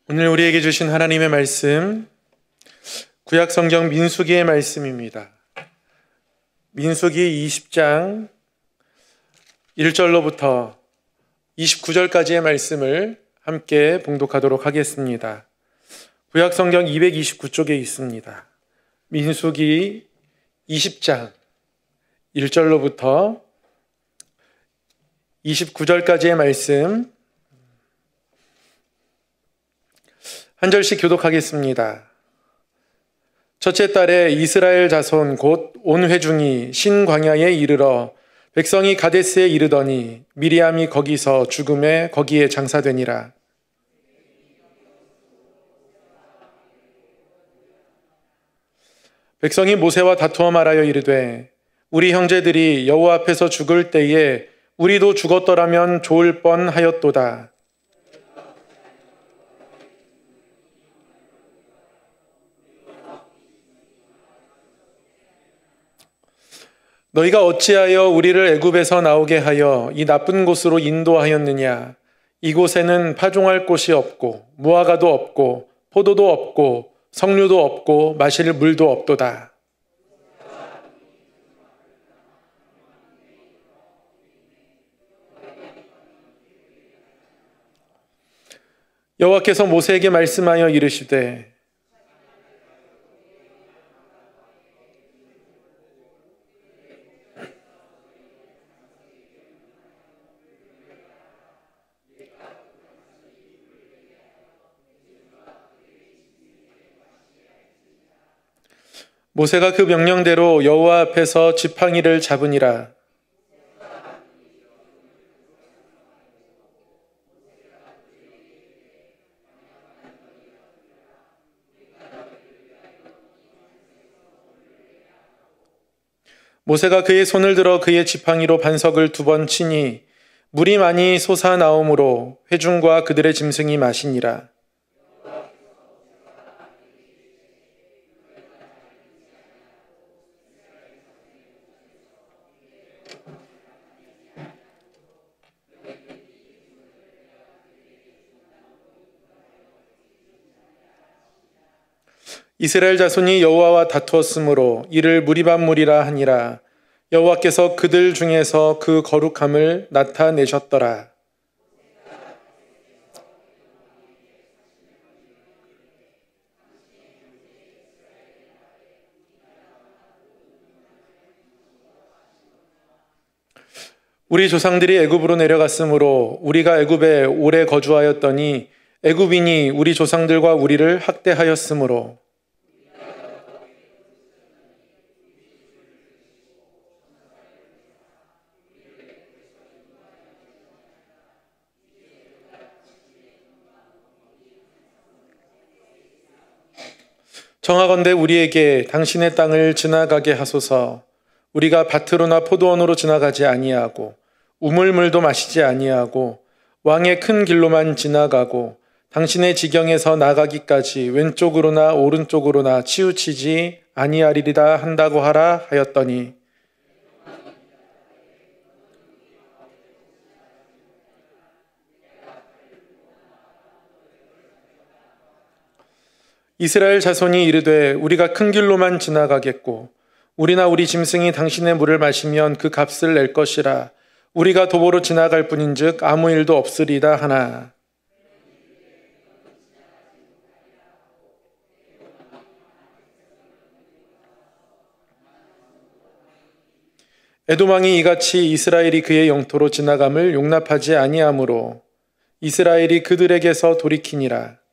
오늘 우리에게 주신 하나님의 말씀, 구약성경 민수기의 말씀입니다. 민수기 20장 1절로부터 29절까지의 말씀을 함께 봉독하도록 하겠습니다. 구약성경 229쪽에 있습니다. 민수기 20장 1절로부터 29절까지의 말씀 한 절씩 교독하겠습니다. 첫째 달에 이스라엘 자손 곧 온 회중이 신광야에 이르러 백성이 가데스에 이르더니 미리암이 거기서 죽음에 거기에 장사되니라. 백성이 모세와 다투어 말하여 이르되 우리 형제들이 여호와 앞에서 죽을 때에 우리도 죽었더라면 좋을 뻔하였도다. 너희가 어찌하여 우리를 애굽에서 나오게 하여 이 나쁜 곳으로 인도하였느냐? 이곳에는 파종할 곳이 없고 무화과도 없고 포도도 없고 석류도 없고 마실 물도 없도다. 여호와께서 모세에게 말씀하여 이르시되 모세가 그 명령대로 여호와 앞에서 지팡이를 잡으니라. 모세가 그의 손을 들어 그의 지팡이로 반석을 2번 치니 물이 많이 솟아나오므로 회중과 그들의 짐승이 마시니라. 이스라엘 자손이 여호와와 다투었으므로 이를 무리반물이라 하니라. 여호와께서 그들 중에서 그 거룩함을 나타내셨더라. 우리 조상들이 애굽으로 내려갔으므로 우리가 애굽에 오래 거주하였더니 애굽인이 우리 조상들과 우리를 학대하였으므로 청하건대 우리에게 당신의 땅을 지나가게 하소서. 우리가 밭으로나 포도원으로 지나가지 아니하고 우물물도 마시지 아니하고 왕의 큰 길로만 지나가고 당신의 지경에서 나가기까지 왼쪽으로나 오른쪽으로나 치우치지 아니하리리다 한다고 하라 하였더니 이스라엘 자손이 이르되 우리가 큰 길로만 지나가겠고 우리나 우리 짐승이 당신의 물을 마시면 그 값을 낼 것이라. 우리가 도보로 지나갈 뿐인즉 아무 일도 없으리다 하나. 에돔 왕이 이같이 이스라엘이 그의 영토로 지나감을 용납하지 아니하므로 이스라엘이 그들에게서 돌이키니라.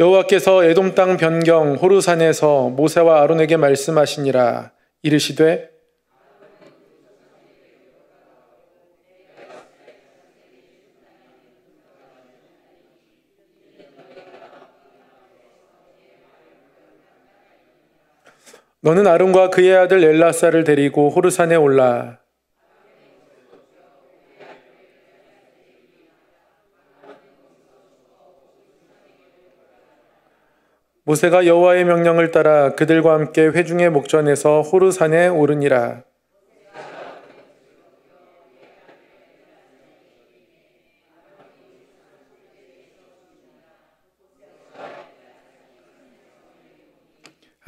여호와께서 에돔 땅 변경 호르산에서 모세와 아론에게 말씀하시니라. 이르시되 너는 아론과 그의 아들 엘라사를 데리고 호르산에 올라 모세가 여호와의 명령을 따라 그들과 함께 회중의 목전에서 호르산에 오르니라.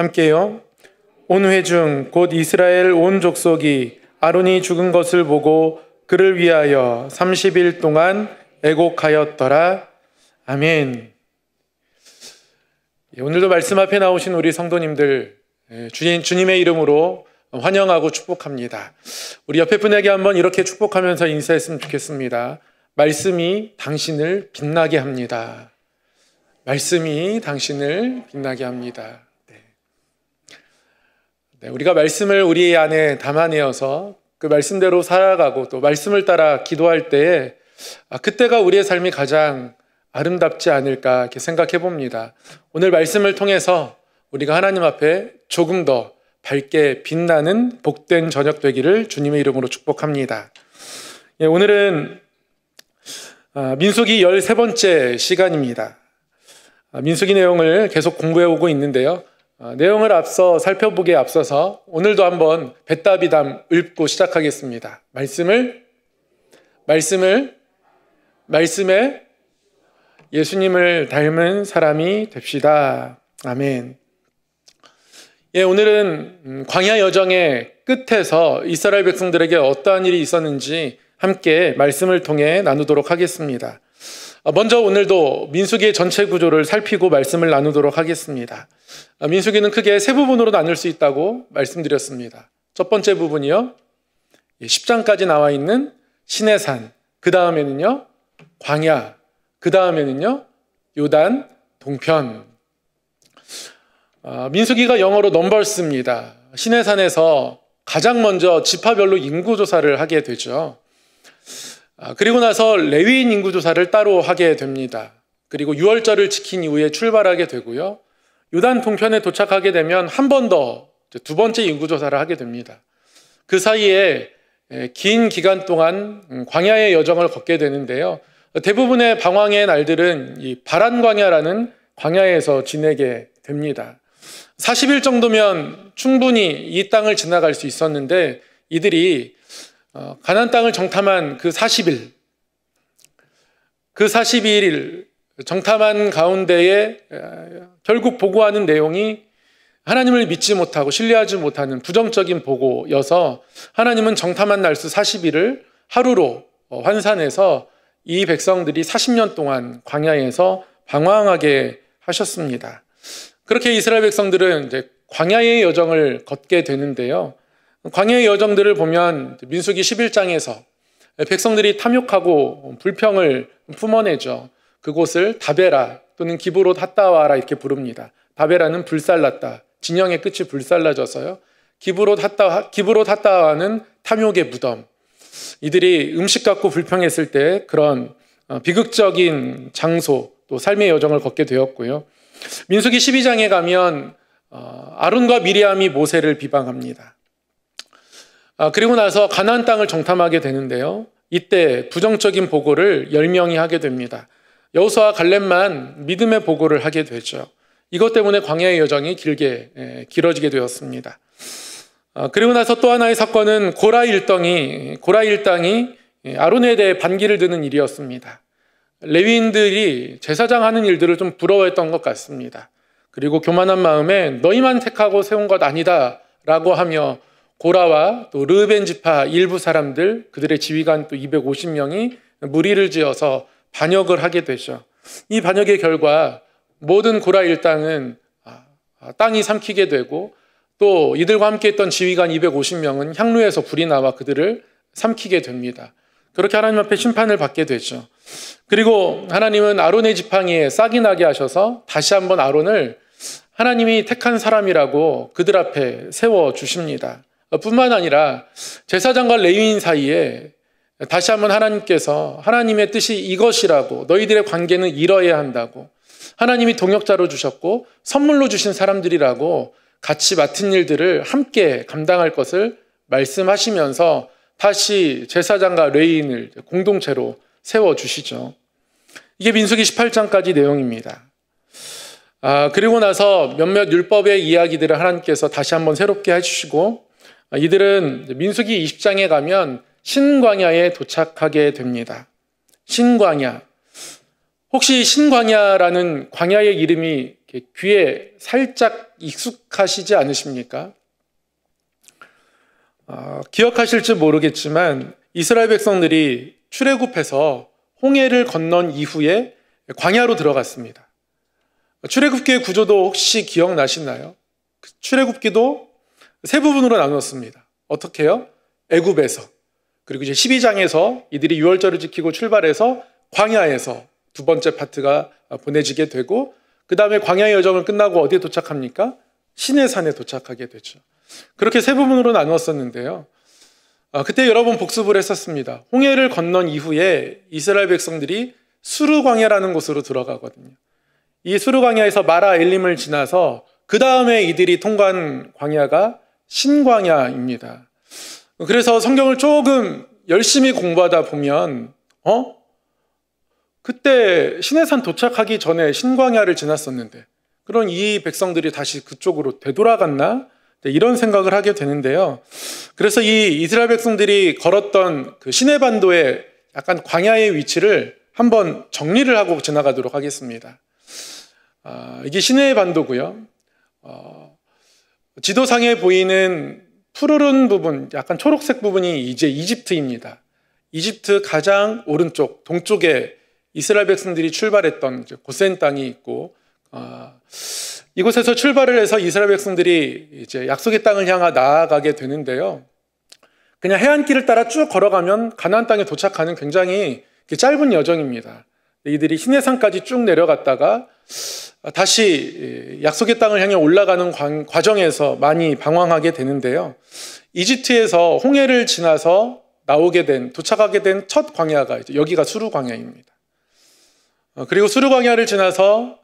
함께요. 온 회중 곧 이스라엘 온 족속이 아론이 죽은 것을 보고 그를 위하여 30일 동안 애곡하였더라. 아멘. 오늘도 말씀 앞에 나오신 우리 성도님들 주님의 이름으로 환영하고 축복합니다. 우리 옆에 분에게 한번 이렇게 축복하면서 인사했으면 좋겠습니다. 말씀이 당신을 빛나게 합니다. 말씀이 당신을 빛나게 합니다. 네, 우리가 말씀을 우리 안에 담아내어서 그 말씀대로 살아가고 또 말씀을 따라 기도할 때에 그때가 우리의 삶이 가장 아름답지 않을까 이렇게 생각해 봅니다. 오늘 말씀을 통해서 우리가 하나님 앞에 조금 더 밝게 빛나는 복된 저녁 되기를 주님의 이름으로 축복합니다. 오늘은 민수기 13번째 시간입니다. 민수기 내용을 계속 공부해 오고 있는데요. 내용을 앞서 살펴보기에 앞서서 오늘도 한번 벳다비담 읊고 시작하겠습니다. 말씀에 예수님을 닮은 사람이 됩시다. 아멘. 오늘은 광야 여정의 끝에서 이스라엘 백성들에게 어떠한 일이 있었는지 함께 말씀을 통해 나누도록 하겠습니다. 먼저 오늘도 민수기의 전체 구조를 살피고 말씀을 나누도록 하겠습니다. 민수기는 크게 세 부분으로 나눌 수 있다고 말씀드렸습니다. 첫 번째 부분이요, 10장까지 나와 있는 시내산, 그 다음에는요 광야, 그 다음에는요 요단 동편. 민수기가 영어로 넘버스입니다. 시내산에서 가장 먼저 지파별로 인구조사를 하게 되죠. 그리고 나서 레위인 인구조사를 따로 하게 됩니다. 그리고 유월절을 지킨 이후에 출발하게 되고요. 요단 동편에 도착하게 되면 한 번 더 두 번째 인구조사를 하게 됩니다. 그 사이에 긴 기간 동안 광야의 여정을 걷게 되는데요. 대부분의 방황의 날들은 이 바란 광야라는 광야에서 지내게 됩니다. 40일 정도면 충분히 이 땅을 지나갈 수 있었는데 이들이 가나안 땅을 정탐한 그 40일 정탐한 가운데에 결국 보고하는 내용이 하나님을 믿지 못하고 신뢰하지 못하는 부정적인 보고여서 하나님은 정탐한 날수 40일을 하루로 환산해서 이 백성들이 40년 동안 광야에서 방황하게 하셨습니다. 그렇게 이스라엘 백성들은 이제 광야의 여정을 걷게 되는데요. 광야의 여정들을 보면 민수기 11장에서 백성들이 탐욕하고 불평을 품어내죠. 그곳을 다베라 또는 기브롯 핫다와라 이렇게 부릅니다. 다베라는 불살랐다. 진영의 끝이 불살라져서요. 기브롯 핫다와는 탐욕의 무덤. 이들이 음식 갖고 불평했을 때 그런 비극적인 장소 또 삶의 여정을 걷게 되었고요. 민수기 12장에 가면 아론과 미리암이 모세를 비방합니다. 그리고 나서 가나안 땅을 정탐하게 되는데요. 이때 부정적인 보고를 10명이 하게 됩니다. 여호수아와 갈렙만 믿음의 보고를 하게 되죠. 이것 때문에 광야의 여정이 길어지게 되었습니다. 그리고 나서 또 하나의 사건은 고라 일당이 아론에 대해 반기를 드는 일이었습니다. 레위인들이 제사장 하는 일들을 좀 부러워했던 것 같습니다. 그리고 교만한 마음에 너희만 택하고 세운 것 아니다 라고 하며 고라와 또 르우벤 지파 일부 사람들, 그들의 지휘관 또 250명이 무리를 지어서 반역을 하게 되죠. 이 반역의 결과 모든 고라 일당은 땅이 삼키게 되고 또 이들과 함께 했던 지휘관 250명은 향로에서 불이 나와 그들을 삼키게 됩니다. 그렇게 하나님 앞에 심판을 받게 되죠. 그리고 하나님은 아론의 지팡이에 싹이 나게 하셔서 다시 한번 아론을 하나님이 택한 사람이라고 그들 앞에 세워주십니다. 뿐만 아니라 제사장과 레위인 사이에 다시 한번 하나님께서 하나님의 뜻이 이것이라고, 너희들의 관계는 이러해야 한다고, 하나님이 동역자로 주셨고 선물로 주신 사람들이라고 같이 맡은 일들을 함께 감당할 것을 말씀하시면서 다시 제사장과 레위인을 공동체로 세워주시죠. 이게 민수기 18장까지 내용입니다. 그리고 나서 몇몇 율법의 이야기들을 하나님께서 다시 한번 새롭게 해주시고 이들은 민수기 20장에 가면 신광야에 도착하게 됩니다. 신광야. 혹시 신광야라는 광야의 이름이 귀에 살짝 익숙하시지 않으십니까? 기억하실지 모르겠지만 이스라엘 백성들이 출애굽해서 홍해를 건넌 이후에 광야로 들어갔습니다. 출애굽기의 구조도 혹시 기억나시나요? 출애굽기도 세 부분으로 나눴습니다. 어떻게 해요? 애굽에서, 그리고 이제 12장에서 이들이 유월절을 지키고 출발해서 광야에서 두 번째 파트가 보내지게 되고, 그 다음에 광야의 여정을 끝나고 어디에 도착합니까? 시내산에 도착하게 되죠. 그렇게 세 부분으로 나누었었는데요. 그때 여러 번 복습을 했었습니다. 홍해를 건넌 이후에 이스라엘 백성들이 수르 광야라는 곳으로 들어가거든요. 이 수르 광야에서 마라 엘림을 지나서 그 다음에 이들이 통과한 광야가 신광야입니다. 그래서 성경을 조금 열심히 공부하다 보면 그때 시내산 도착하기 전에 신광야를 지났었는데 그런 이 백성들이 다시 그쪽으로 되돌아갔나? 이런 생각을 하게 되는데요. 그래서 이 이스라엘 백성들이 걸었던 그 시내반도의 약간 광야의 위치를 한번 정리를 하고 지나가도록 하겠습니다. 이게 시내반도고요. 지도상에 보이는 푸르른 부분, 약간 초록색 부분이 이제 이집트입니다. 이집트 가장 오른쪽, 동쪽에 이스라엘 백성들이 출발했던 고센 땅이 있고, 이곳에서 출발을 해서 이스라엘 백성들이 이제 약속의 땅을 향해 나아가게 되는데요. 그냥 해안길을 따라 쭉 걸어가면 가나안 땅에 도착하는 굉장히 짧은 여정입니다. 이들이 시내산까지 쭉 내려갔다가 다시 약속의 땅을 향해 올라가는 과정에서 많이 방황하게 되는데요. 이집트에서 홍해를 지나서 도착하게 된 첫 광야가 이제 여기가 수르 광야입니다. 그리고 수르 광야를 지나서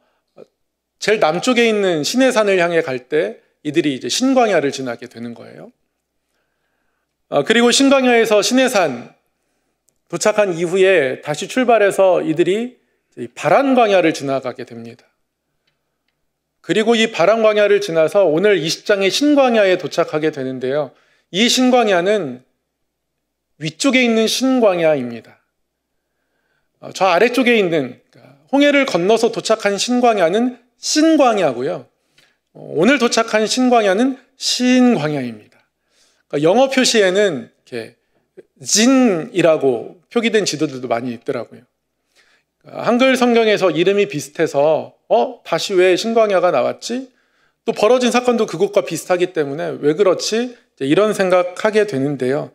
제일 남쪽에 있는 시내산을 향해 갈 때 이들이 이제 신광야를 지나게 되는 거예요. 그리고 신광야에서 시내산 도착한 이후에 다시 출발해서 이들이 바란 광야를 지나가게 됩니다. 그리고 이 바란 광야를 지나서 오늘 20장의 신광야에 도착하게 되는데요. 이 신광야는 위쪽에 있는 신광야입니다. 저 아래쪽에 있는 홍해를 건너서 도착한 신광야는 신광야고요. 오늘 도착한 신광야는 신광야입니다. 영어 표시에는 이렇게 진이라고 표기된 지도들도 많이 있더라고요. 한글 성경에서 이름이 비슷해서 다시 왜 신광야가 나왔지? 또 벌어진 사건도 그것과 비슷하기 때문에 왜 그렇지? 이런 생각하게 되는데요.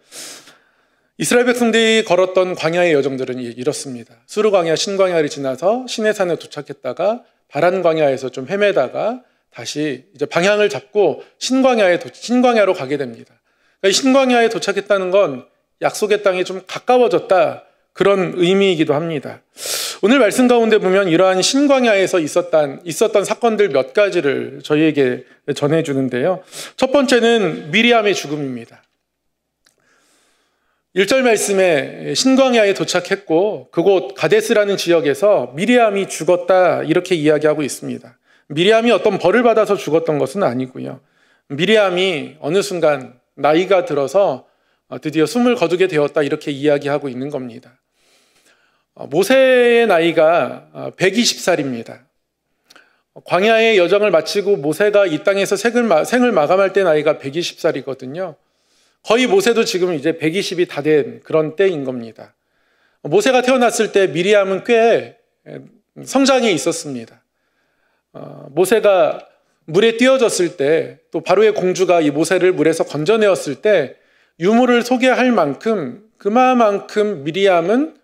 이스라엘 백성들이 걸었던 광야의 여정들은 이렇습니다. 수르 광야, 신광야를 지나서 시내산에 도착했다가 바란 광야에서 좀 헤매다가 다시 이제 방향을 잡고 신광야로 가게 됩니다. 그러니까 이 신광야에 도착했다는 건 약속의 땅에 좀 가까워졌다, 그런 의미이기도 합니다. 오늘 말씀 가운데 보면 이러한 신광야에서 있었던 사건들 몇 가지를 저희에게 전해주는데요. 첫 번째는 미리암의 죽음입니다. 1절 말씀에 신광야에 도착했고 그곳 가데스라는 지역에서 미리암이 죽었다, 이렇게 이야기하고 있습니다. 미리암이 어떤 벌을 받아서 죽었던 것은 아니고요. 미리암이 어느 순간 나이가 들어서 드디어 숨을 거두게 되었다, 이렇게 이야기하고 있는 겁니다. 모세의 나이가 120살입니다. 광야의 여정을 마치고 모세가 이 땅에서 생을 마감할 때 나이가 120살이거든요. 거의 모세도 지금 이제 120이 다 된 그런 때인 겁니다. 모세가 태어났을 때 미리암은 꽤 성장이 있었습니다. 모세가 물에 띄어졌을 때, 또 바로의 공주가 이 모세를 물에서 건져내었을 때 유물을 소개할 만큼, 그만큼 미리암은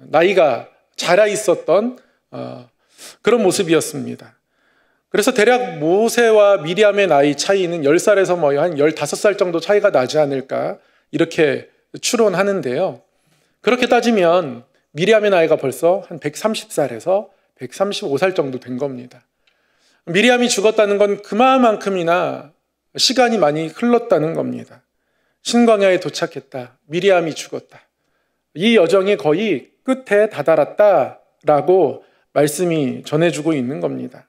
나이가 자라 있었던 그런 모습이었습니다. 그래서 대략 모세와 미리암의 나이 차이는 10살에서 한 15살 정도 차이가 나지 않을까, 이렇게 추론하는데요. 그렇게 따지면 미리암의 나이가 벌써 한 130살에서 135살 정도 된 겁니다. 미리암이 죽었다는 건 그만큼이나 시간이 많이 흘렀다는 겁니다. 신광야에 도착했다, 미리암이 죽었다. 이 여정이 거의 끝에 다다랐다라고 말씀이 전해주고 있는 겁니다.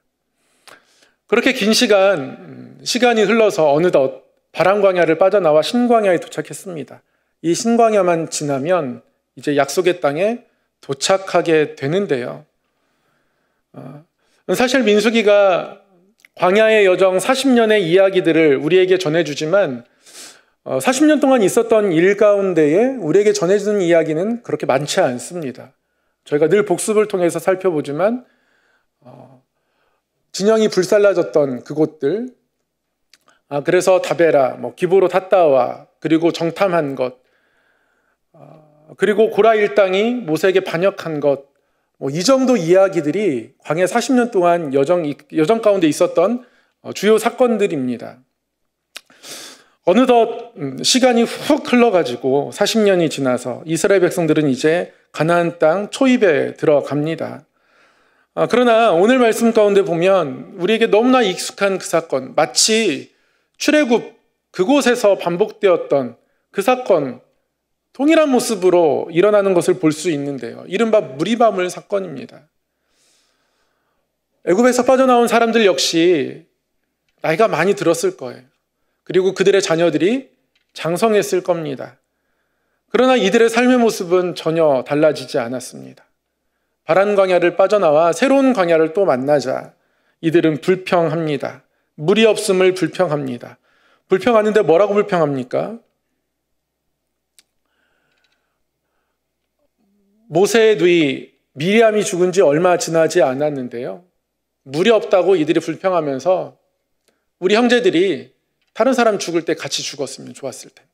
그렇게 긴 시간이 흘러서 어느덧 바란 광야를 빠져나와 신광야에 도착했습니다. 이 신광야만 지나면 이제 약속의 땅에 도착하게 되는데요. 사실 민수기가 광야의 여정 40년의 이야기들을 우리에게 전해주지만 40년 동안 있었던 일 가운데에 우리에게 전해주는 이야기는 그렇게 많지 않습니다. 저희가 늘 복습을 통해서 살펴보지만 진영이 불살라졌던 그곳들, 그래서 다베라, 기브로 닷다와 그리고 정탐한 것, 그리고 고라 일당이 모세에게 반역한 것, 이 정도 이야기들이 광야 40년 동안 여정 가운데 있었던 주요 사건들입니다. 어느덧 시간이 훅 흘러가지고 40년이 지나서 이스라엘 백성들은 이제 가나안 땅 초입에 들어갑니다. 그러나 오늘 말씀 가운데 보면 우리에게 너무나 익숙한 그 사건, 마치 출애굽 그곳에서 반복되었던 그 사건, 동일한 모습으로 일어나는 것을 볼 수 있는데요. 이른바 무리바물 사건입니다. 애굽에서 빠져나온 사람들 역시 나이가 많이 들었을 거예요. 그리고 그들의 자녀들이 장성했을 겁니다. 그러나 이들의 삶의 모습은 전혀 달라지지 않았습니다. 바란 광야를 빠져나와 새로운 광야를 또 만나자 이들은 불평합니다. 물이 없음을 불평합니다. 불평하는데 뭐라고 불평합니까? 모세의 누이 미리암이 죽은 지 얼마 지나지 않았는데요. 물이 없다고 이들이 불평하면서 우리 형제들이 다른 사람 죽을 때 같이 죽었으면 좋았을 텐데.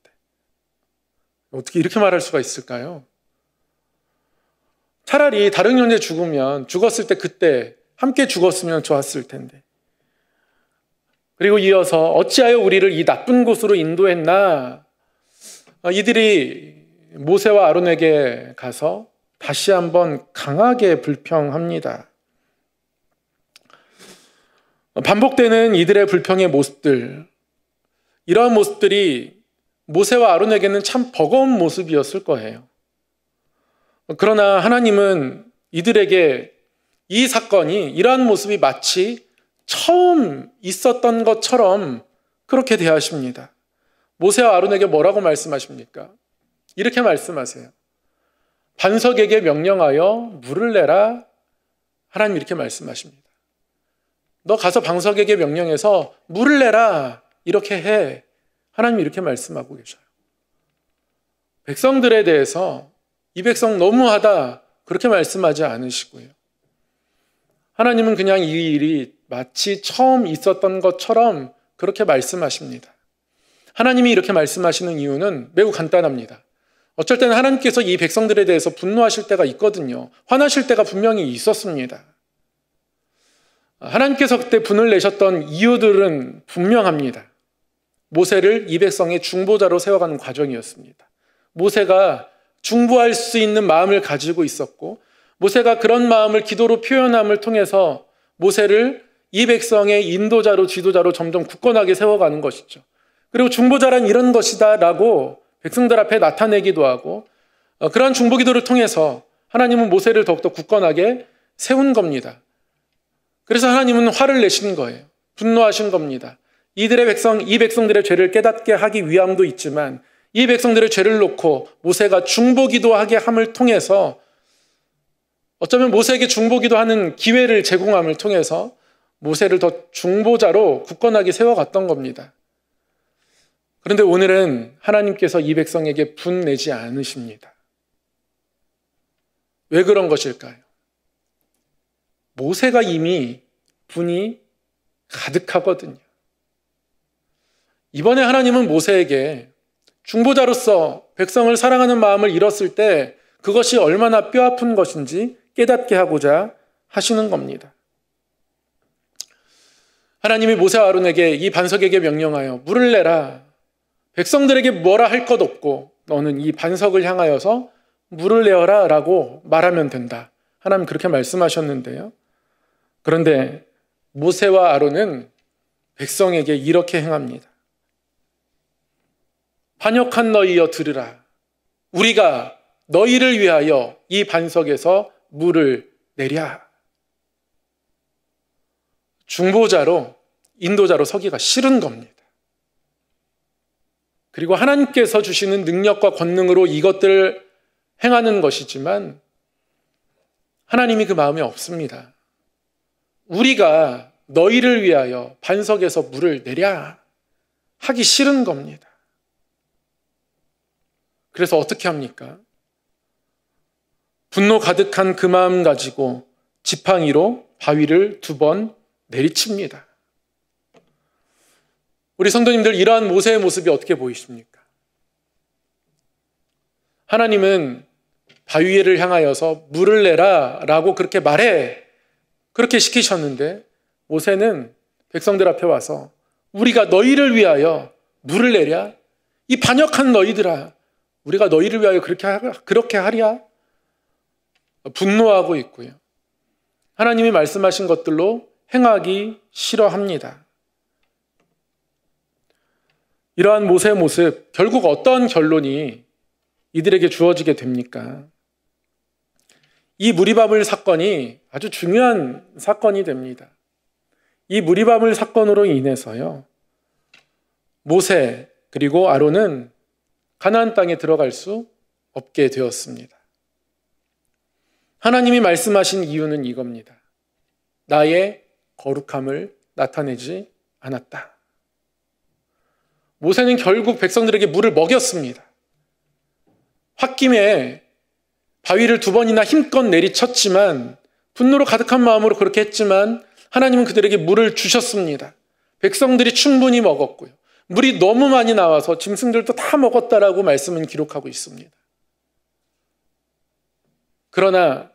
어떻게 이렇게 말할 수가 있을까요? 차라리 다른 형제 죽었을 때 그때 함께 죽었으면 좋았을 텐데. 그리고 이어서 어찌하여 우리를 이 나쁜 곳으로 인도했나? 이들이 모세와 아론에게 가서 다시 한번 강하게 불평합니다. 반복되는 이들의 불평의 모습들, 이러한 모습들이 모세와 아론에게는 참 버거운 모습이었을 거예요. 그러나 하나님은 이들에게 이 사건이, 이러한 모습이 마치 처음 있었던 것처럼 그렇게 대하십니다. 모세와 아론에게 뭐라고 말씀하십니까? 이렇게 말씀하세요. 반석에게 명령하여 물을 내라. 하나님 이렇게 말씀하십니다. 너 가서 반석에게 명령해서 물을 내라. 이렇게 해. 하나님이 이렇게 말씀하고 계셔요. 백성들에 대해서 이 백성 너무하다 그렇게 말씀하지 않으시고요. 하나님은 그냥 이 일이 마치 처음 있었던 것처럼 그렇게 말씀하십니다. 하나님이 이렇게 말씀하시는 이유는 매우 간단합니다. 어쩔 때는 하나님께서 이 백성들에 대해서 분노하실 때가 있거든요. 화나실 때가 분명히 있었습니다. 하나님께서 그때 분을 내셨던 이유들은 분명합니다. 모세를 이 백성의 중보자로 세워가는 과정이었습니다. 모세가 중보할 수 있는 마음을 가지고 있었고, 모세가 그런 마음을 기도로 표현함을 통해서 모세를 이 백성의 인도자로 지도자로 점점 굳건하게 세워가는 것이죠. 그리고 중보자란 이런 것이다 라고 백성들 앞에 나타내기도 하고, 그러한 중보 기도를 통해서 하나님은 모세를 더욱더 굳건하게 세운 겁니다. 그래서 하나님은 화를 내신 거예요. 분노하신 겁니다. 이 백성들의 죄를 깨닫게 하기 위함도 있지만 이 백성들의 죄를 놓고 모세가 중보 기도하게 함을 통해서 어쩌면 모세에게 중보 기도하는 기회를 제공함을 통해서 모세를 더 중보자로 굳건하게 세워갔던 겁니다. 그런데 오늘은 하나님께서 이 백성에게 분 내지 않으십니다. 왜 그런 것일까요? 모세가 이미 분이 가득하거든요. 이번에 하나님은 모세에게 중보자로서 백성을 사랑하는 마음을 잃었을 때 그것이 얼마나 뼈아픈 것인지 깨닫게 하고자 하시는 겁니다. 하나님이 모세와 아론에게 이 반석에게 명령하여 물을 내라. 백성들에게 뭐라 할 것 없고 너는 이 반석을 향하여서 물을 내어라 라고 말하면 된다. 하나님 그렇게 말씀하셨는데요. 그런데 모세와 아론은 백성에게 이렇게 행합니다. 반역한 너희여 들으라. 우리가 너희를 위하여 이 반석에서 물을 내랴. 중보자로 인도자로 서기가 싫은 겁니다. 그리고 하나님께서 주시는 능력과 권능으로 이것들을 행하는 것이지만 하나님이 그 마음이 없습니다. 우리가 너희를 위하여 반석에서 물을 내랴 하기 싫은 겁니다. 그래서 어떻게 합니까? 분노 가득한 그 마음 가지고 지팡이로 바위를 2번 내리칩니다. 우리 성도님들, 이러한 모세의 모습이 어떻게 보이십니까? 하나님은 바위를 향하여서 물을 내라 라고 그렇게 말해, 그렇게 시키셨는데 모세는 백성들 앞에 와서 우리가 너희를 위하여 물을 내랴? 이 반역한 너희들아, 우리가 너희를 위하여 그렇게 하랴? 분노하고 있고요. 하나님이 말씀하신 것들로 행하기 싫어합니다. 이러한 모세의 모습, 결국 어떤 결론이 이들에게 주어지게 됩니까? 이 무리바물 사건이 아주 중요한 사건이 됩니다. 이 무리바물 사건으로 인해서요, 모세 그리고 아론은 가나안 땅에 들어갈 수 없게 되었습니다. 하나님이 말씀하신 이유는 이겁니다. 나의 거룩함을 나타내지 않았다. 모세는 결국 백성들에게 물을 먹였습니다. 홧김에 바위를 2번이나 힘껏 내리쳤지만, 분노로 가득한 마음으로 그렇게 했지만 하나님은 그들에게 물을 주셨습니다. 백성들이 충분히 먹었고요. 물이 너무 많이 나와서 짐승들도 다 먹었다라고 말씀은 기록하고 있습니다. 그러나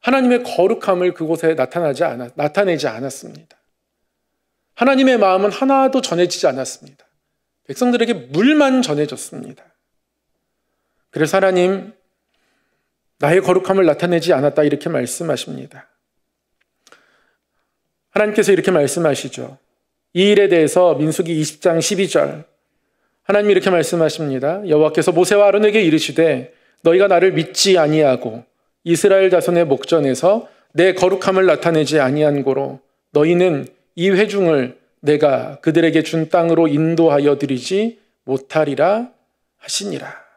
하나님의 거룩함을 그곳에 나타내지 않았습니다. 하나님의 마음은 하나도 전해지지 않았습니다. 백성들에게 물만 전해졌습니다. 그래서 하나님, 나의 거룩함을 나타내지 않았다 이렇게 말씀하십니다. 하나님께서 이렇게 말씀하시죠. 이 일에 대해서 민수기 20장 12절 하나님이 이렇게 말씀하십니다. 여호와께서 모세와 아론에게 이르시되 너희가 나를 믿지 아니하고 이스라엘 자손의 목전에서 내 거룩함을 나타내지 아니한 고로 너희는 이 회중을 내가 그들에게 준 땅으로 인도하여 드리지 못하리라 하시니라.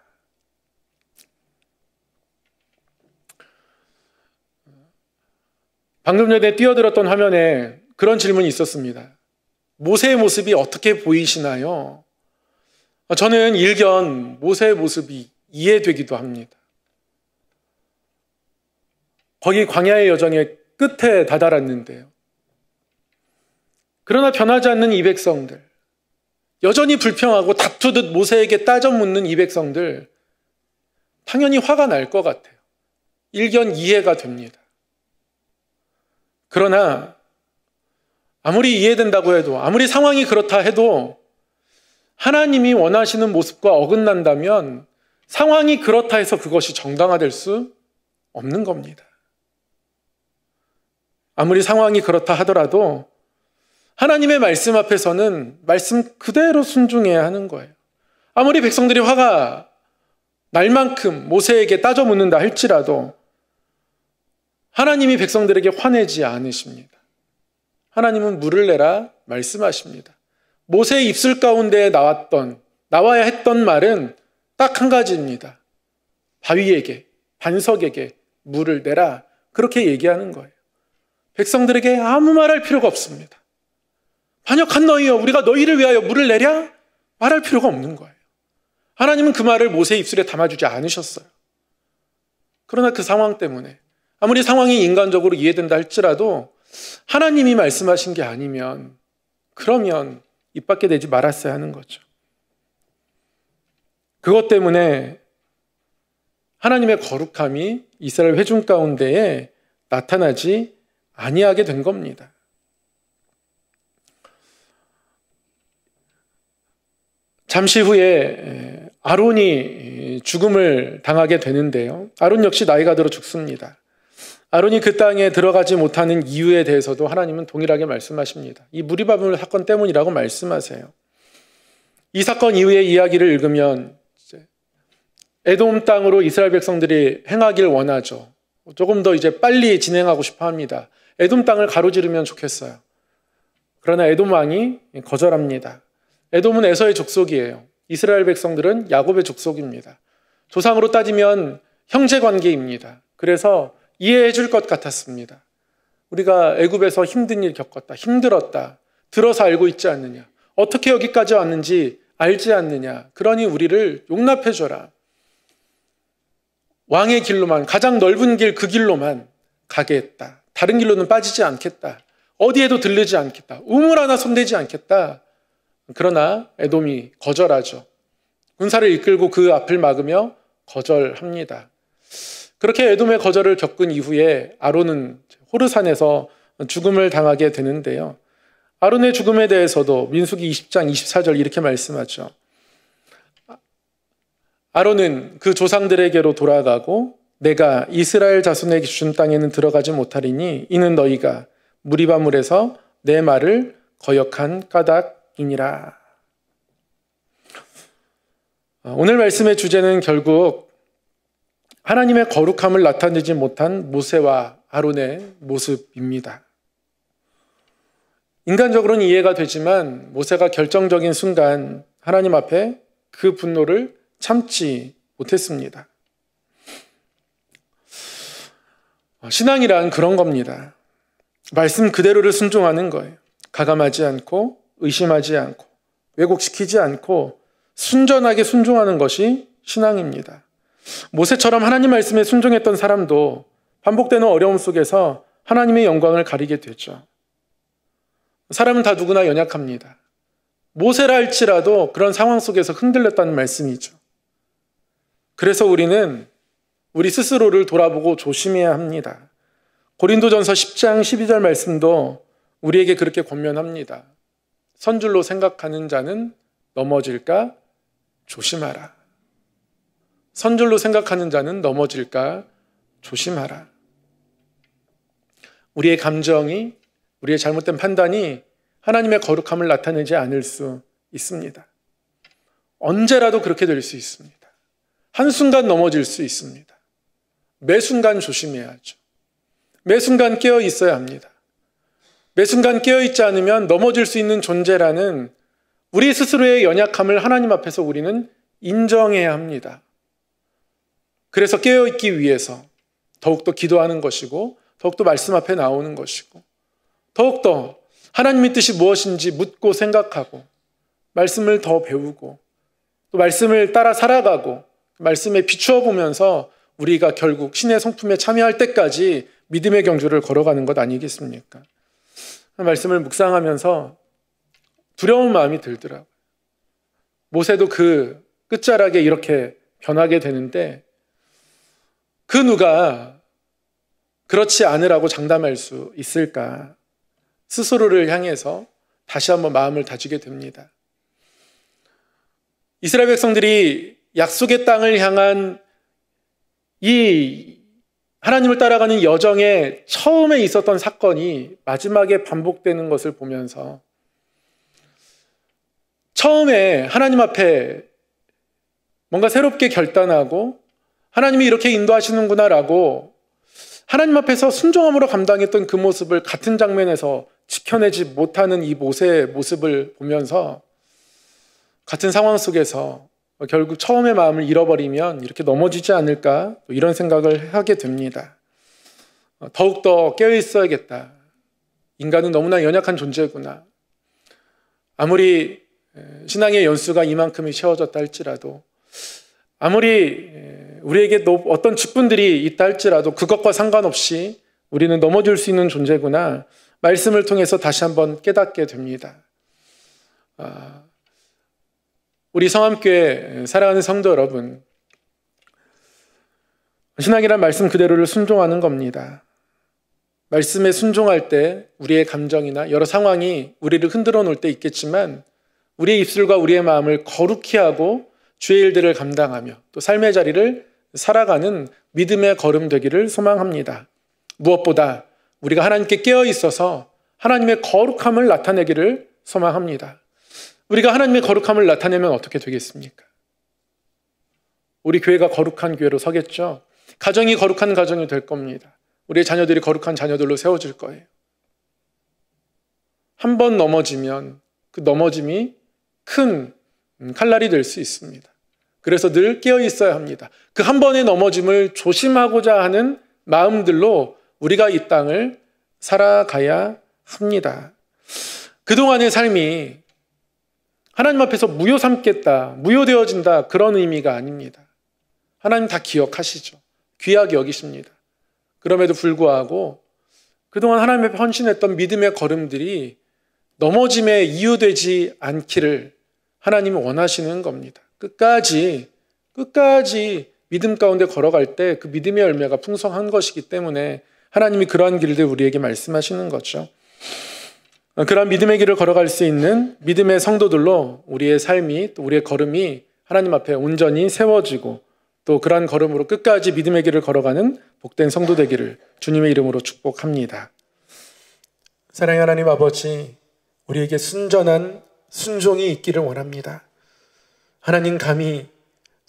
방금 전에 띄어들었던 화면에 그런 질문이 있었습니다. 모세의 모습이 어떻게 보이시나요? 저는 일견 모세의 모습이 이해되기도 합니다. 거기 광야의 여정의 끝에 다다랐는데요. 그러나 변하지 않는 이 백성들, 여전히 불평하고 다투듯 모세에게 따져 묻는 이 백성들, 당연히 화가 날 것 같아요. 일견 이해가 됩니다. 그러나 아무리 이해된다고 해도, 아무리 상황이 그렇다 해도 하나님이 원하시는 모습과 어긋난다면 상황이 그렇다 해서 그것이 정당화될 수 없는 겁니다. 아무리 상황이 그렇다 하더라도 하나님의 말씀 앞에서는 말씀 그대로 순종해야 하는 거예요. 아무리 백성들이 화가 날 만큼 모세에게 따져 묻는다 할지라도 하나님이 백성들에게 화내지 않으십니다. 하나님은 물을 내라 말씀하십니다. 모세의 입술 가운데 나와야 했던 말은 딱 한 가지입니다. 바위에게, 반석에게 물을 내라, 그렇게 얘기하는 거예요. 백성들에게 아무 말할 필요가 없습니다. 반역한 너희여, 우리가 너희를 위하여 물을 내랴? 말할 필요가 없는 거예요. 하나님은 그 말을 모세의 입술에 담아주지 않으셨어요. 그러나 그 상황 때문에 아무리 상황이 인간적으로 이해된다 할지라도 하나님이 말씀하신 게 아니면 그러면 입 밖에 내지 말았어야 하는 거죠. 그것 때문에 하나님의 거룩함이 이스라엘 회중 가운데에 나타나지 아니하게 된 겁니다. 잠시 후에 아론이 죽음을 당하게 되는데요. 아론 역시 나이가 들어 죽습니다. 아론이 그 땅에 들어가지 못하는 이유에 대해서도 하나님은 동일하게 말씀하십니다. 이 무리바물 사건 때문이라고 말씀하세요. 이 사건 이후의 이야기를 읽으면 에돔 땅으로 이스라엘 백성들이 행하길 원하죠. 조금 더 이제 빨리 진행하고 싶어 합니다. 에돔 땅을 가로지르면 좋겠어요. 그러나 에돔 왕이 거절합니다. 에돔은 에서의 족속이에요. 이스라엘 백성들은 야곱의 족속입니다. 조상으로 따지면 형제 관계입니다. 그래서 이해해 줄 것 같았습니다. 우리가 애굽에서 힘든 일 겪었다, 힘들었다, 들어서 알고 있지 않느냐, 어떻게 여기까지 왔는지 알지 않느냐, 그러니 우리를 용납해줘라. 왕의 길로만, 가장 넓은 길 그 길로만 가게 했다. 다른 길로는 빠지지 않겠다. 어디에도 들르지 않겠다. 우물 하나 손대지 않겠다. 그러나 에돔이 거절하죠. 군사를 이끌고 그 앞을 막으며 거절합니다. 그렇게 에돔의 거절을 겪은 이후에 아론은 호르산에서 죽음을 당하게 되는데요. 아론의 죽음에 대해서도 민수기 20장 24절 이렇게 말씀하죠. 아론은 그 조상들에게로 돌아가고 내가 이스라엘 자손에게 준 땅에는 들어가지 못하리니 이는 너희가 무리바물에서 내 말을 거역한 까닭이니라. 오늘 말씀의 주제는 결국 하나님의 거룩함을 나타내지 못한 모세와 아론의 모습입니다. 인간적으로는 이해가 되지만 모세가 결정적인 순간 하나님 앞에 그 분노를 참지 못했습니다. 신앙이란 그런 겁니다. 말씀 그대로를 순종하는 거예요. 가감하지 않고 의심하지 않고 왜곡시키지 않고 순전하게 순종하는 것이 신앙입니다. 모세처럼 하나님 말씀에 순종했던 사람도 반복되는 어려움 속에서 하나님의 영광을 가리게 되죠. 사람은 다 누구나 연약합니다. 모세라 할지라도 그런 상황 속에서 흔들렸다는 말씀이죠. 그래서 우리는 우리 스스로를 돌아보고 조심해야 합니다. 고린도전서 10장 12절 말씀도 우리에게 그렇게 권면합니다. 선줄로 생각하는 자는 넘어질까 조심하라. 선줄로 생각하는 자는 넘어질까 조심하라. 우리의 감정이, 우리의 잘못된 판단이 하나님의 거룩함을 나타내지 않을 수 있습니다. 언제라도 그렇게 될 수 있습니다. 한순간 넘어질 수 있습니다. 매 순간 조심해야죠. 매 순간 깨어 있어야 합니다. 매 순간 깨어 있지 않으면 넘어질 수 있는 존재라는 우리 스스로의 연약함을 하나님 앞에서 우리는 인정해야 합니다. 그래서 깨어 있기 위해서 더욱더 기도하는 것이고 더욱더 말씀 앞에 나오는 것이고 더욱더 하나님의 뜻이 무엇인지 묻고 생각하고 말씀을 더 배우고 또 말씀을 따라 살아가고 말씀에 비추어 보면서 우리가 결국 신의 성품에 참여할 때까지 믿음의 경주를 걸어가는 것 아니겠습니까? 말씀을 묵상하면서 두려운 마음이 들더라고요. 모세도 그 끝자락에 이렇게 변하게 되는데 그 누가 그렇지 않으라고 장담할 수 있을까? 스스로를 향해서 다시 한번 마음을 다지게 됩니다. 이스라엘 백성들이 약속의 땅을 향한 이 하나님을 따라가는 여정에 처음에 있었던 사건이 마지막에 반복되는 것을 보면서 처음에 하나님 앞에 뭔가 새롭게 결단하고 하나님이 이렇게 인도하시는구나라고 하나님 앞에서 순종함으로 감당했던 그 모습을 같은 장면에서 지켜내지 못하는 이 모세의 모습을 보면서 같은 상황 속에서 결국 처음의 마음을 잃어버리면 이렇게 넘어지지 않을까 이런 생각을 하게 됩니다. 더욱더 깨어있어야겠다. 인간은 너무나 연약한 존재구나. 아무리 신앙의 연수가 이만큼이 채워졌다 할지라도 아무리 우리에게 어떤 직분들이 있다 할지라도 그것과 상관없이 우리는 넘어질 수 있는 존재구나. 말씀을 통해서 다시 한번 깨닫게 됩니다. 우리 성함교회 사랑하는 성도 여러분, 신앙이란 말씀 그대로를 순종하는 겁니다. 말씀에 순종할 때 우리의 감정이나 여러 상황이 우리를 흔들어 놓을 때 있겠지만 우리의 입술과 우리의 마음을 거룩히 하고 주의 일들을 감당하며 또 삶의 자리를 살아가는 믿음의 걸음 되기를 소망합니다. 무엇보다 우리가 하나님께 깨어 있어서 하나님의 거룩함을 나타내기를 소망합니다. 우리가 하나님의 거룩함을 나타내면 어떻게 되겠습니까? 우리 교회가 거룩한 교회로 서겠죠. 가정이 거룩한 가정이 될 겁니다. 우리의 자녀들이 거룩한 자녀들로 세워질 거예요. 한 번 넘어지면 그 넘어짐이 큰 칼날이 될 수 있습니다. 그래서 늘 깨어 있어야 합니다. 그 한 번의 넘어짐을 조심하고자 하는 마음들로 우리가 이 땅을 살아가야 합니다. 그동안의 삶이 하나님 앞에서 무효 삼겠다, 무효되어진다 그런 의미가 아닙니다. 하나님 다 기억하시죠. 귀하게 여기십니다. 그럼에도 불구하고 그동안 하나님 앞에 헌신했던 믿음의 걸음들이 넘어짐에 이유되지 않기를 하나님은 원하시는 겁니다. 끝까지 믿음 가운데 걸어갈 때 그 믿음의 열매가 풍성한 것이기 때문에 하나님이 그러한 길들 우리에게 말씀하시는 거죠. 그러한 믿음의 길을 걸어갈 수 있는 믿음의 성도들로 우리의 삶이 또 우리의 걸음이 하나님 앞에 온전히 세워지고 또 그러한 걸음으로 끝까지 믿음의 길을 걸어가는 복된 성도 되기를 주님의 이름으로 축복합니다. 사랑의 하나님 아버지, 우리에게 순전한 순종이 있기를 원합니다. 하나님, 감히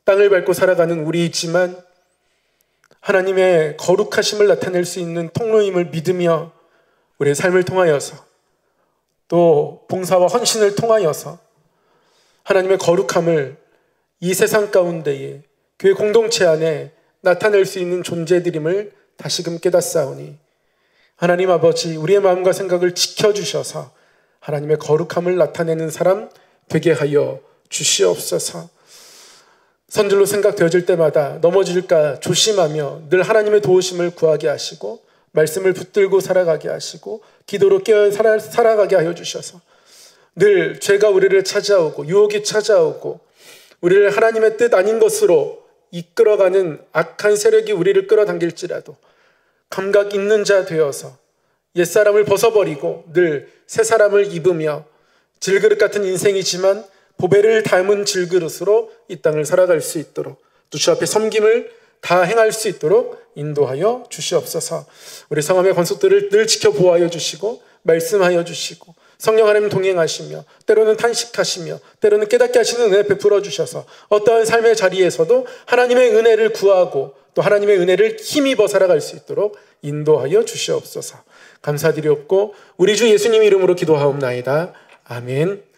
땅을 밟고 살아가는 우리이지만 하나님의 거룩하심을 나타낼 수 있는 통로임을 믿으며 우리의 삶을 통하여서 또 봉사와 헌신을 통하여서 하나님의 거룩함을 이 세상 가운데에 교회 공동체 안에 나타낼 수 있는 존재들임을 다시금 깨닫사오니 하나님 아버지, 우리의 마음과 생각을 지켜주셔서 하나님의 거룩함을 나타내는 사람 되게 하여 주시옵소서. 선질로 생각되어질 때마다 넘어질까 조심하며 늘 하나님의 도우심을 구하게 하시고 말씀을 붙들고 살아가게 하시고 기도로 깨어 살아가게 하여 주셔서 늘 죄가 우리를 찾아오고 유혹이 찾아오고 우리를 하나님의 뜻 아닌 것으로 이끌어가는 악한 세력이 우리를 끌어당길지라도 감각 있는 자 되어서 옛사람을 벗어버리고 늘 새사람을 입으며 질그릇 같은 인생이지만 보배를 담은 질그릇으로 이 땅을 살아갈 수 있도록 또 주 앞에 섬김을 다 행할 수 있도록 인도하여 주시옵소서. 우리 성함의 권속들을 늘 지켜보아여 주시고 말씀하여 주시고 성령 하나님 동행하시며 때로는 탄식하시며 때로는 깨닫게 하시는 은혜 베풀어 주셔서 어떠한 삶의 자리에서도 하나님의 은혜를 구하고 또 하나님의 은혜를 힘입어 살아갈 수 있도록 인도하여 주시옵소서. 감사드리옵고 우리 주 예수님 이름으로 기도하옵나이다. 아멘.